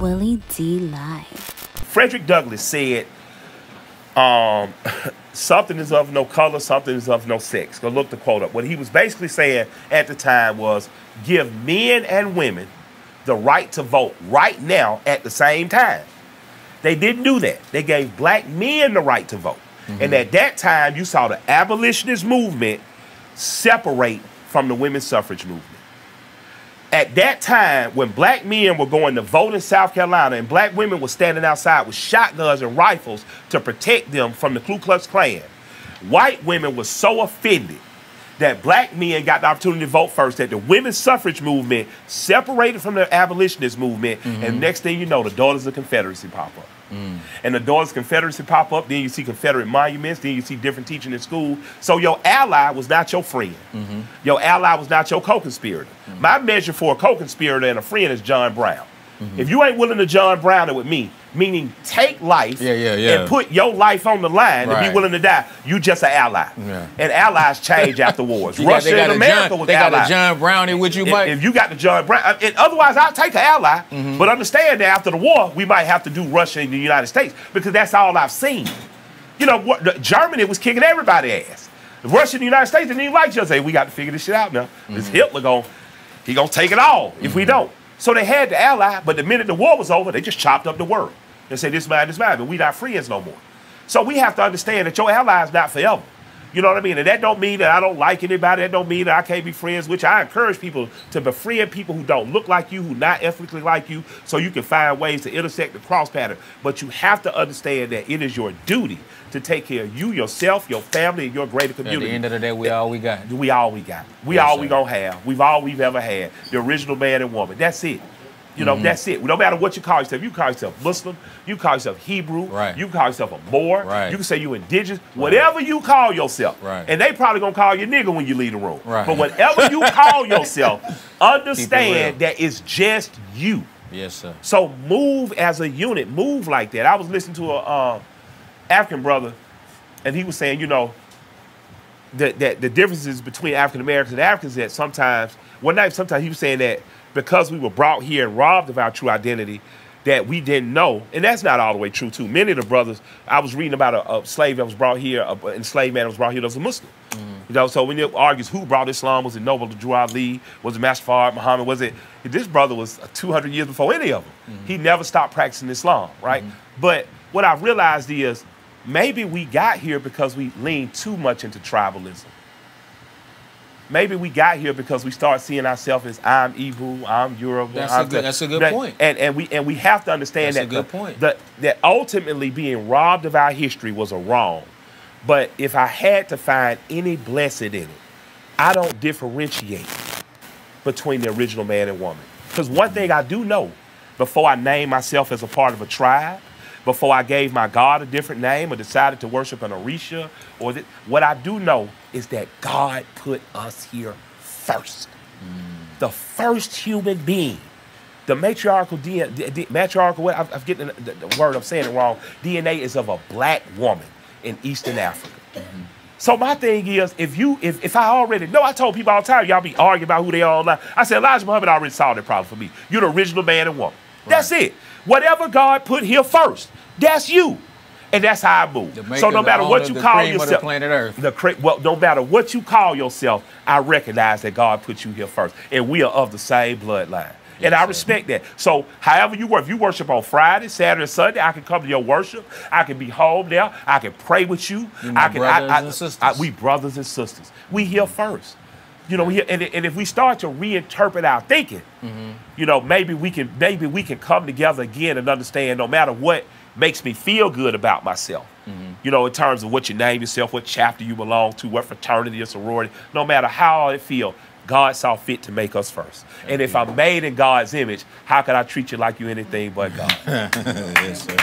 Willie D Live. Frederick Douglass said, something is of no color, something is of no sex. Go look the quote up. What he was basically saying at the time was, give men and women the right to vote right now at the same time. They didn't do that. They gave black men the right to vote. And at that time, you saw the abolitionist movement separate from the women's suffrage movement. At that time, when black men were going to vote in South Carolina and black women were standing outside with shotguns and rifles to protect them from the Ku Klux Klan, white women were so offended that black men got the opportunity to vote first, that the women's suffrage movement separated from the abolitionist movement, and next thing you know, the Daughters of Confederacy pop up. And the Daughters of Confederacy pop up, then you see Confederate monuments, then you see different teaching in school. So your ally was not your friend. Your ally was not your co-conspirator. My measure for a co-conspirator and a friend is John Brown. If you ain't willing to John Brown it with me, meaning take life and put your life on the line and be willing to die, you just an ally. And allies change after wars. Russia and America was allies. They got a John Brown in with you, Mike? If you got the John Brown, otherwise I'll take an ally. But understand that after the war, we might have to do Russia and the United States because that's all I've seen. You know, Germany was kicking everybody's ass. Russia and the United States didn't even like each other. Say, we got to figure this shit out now. This Hitler gonna take it all if we don't. So they had to ally, but the minute the war was over, they just chopped up the world. They say, this man, but we not friends no more. So we have to understand that your ally is not forever. You know what I mean? And that don't mean that I don't like anybody. That don't mean that I can't be friends, which I encourage people to befriend people who don't look like you, who not ethnically like you, so you can find ways to intersect the cross pattern. But you have to understand that it is your duty to take care of you, yourself, your family, and your greater community. At the end of the day, we all we got. We all we got. We all we gonna have. We've all we've ever had. The original man and woman. That's it. You know, that's it. No matter what you call yourself. You call yourself Muslim. You call yourself Hebrew. You call yourself a Moor. You can say you indigenous. Whatever you call yourself. And they probably going to call you nigga when you leave the room. But whatever you call yourself, understand that it's just you. Yes, sir. So move as a unit. Move like that. I was listening to a African brother, and he was saying, you know, that the differences between African Americans and Africans that sometimes he was saying that because we were brought here and robbed of our true identity, that we didn't know. And that's not all the way true, too. Many of the brothers, I was reading about a slave that was brought here, an enslaved man that was brought here that was a Muslim. You know, so when it argues who brought Islam, was it Noble Drew Ali, was it Master Fard, Muhammad, was it, this brother was 200 years before any of them. He never stopped practicing Islam, right? But what I realized is maybe we got here because we leaned too much into tribalism. Maybe we got here because we start seeing ourselves as I'm Igbo, I'm Yoruba. That's a good point. And we have to understand that ultimately being robbed of our history was a wrong. But if I had to find any blessing in it, I don't differentiate between the original man and woman. Because one thing I do know, before I named myself as a part of a tribe, before I gave my God a different name or decided to worship an Orisha, what I do know is that God put us here first. The first human being. The matriarchal DNA, I'm getting the word, I'm saying it wrong, DNA is of a black woman in Eastern Africa. So my thing is, if I already know, I told people all the time, y'all be arguing about who they are online. I said, Elijah Muhammad already solved that problem for me. You're the original man and woman. That's it. Whatever God put here first, that's you. And that's how I move. So no matter what you call yourself, no matter what you call yourself, I recognize that God put you here first. And we are of the same bloodline. And I respect that. So however you work, if you worship on Friday, Saturday, Sunday, I can come to your worship. I can be home there. I can pray with you. We brothers and sisters. We here first. You know, and if we start to reinterpret our thinking, you know, maybe we can come together again and understand no matter what makes me feel good about myself. You know, in terms of what you name yourself, what chapter you belong to, what fraternity or sorority, no matter how it feels, God saw fit to make us first. And if I'm made in God's image, how can I treat you like you anything but God? Yes, sir.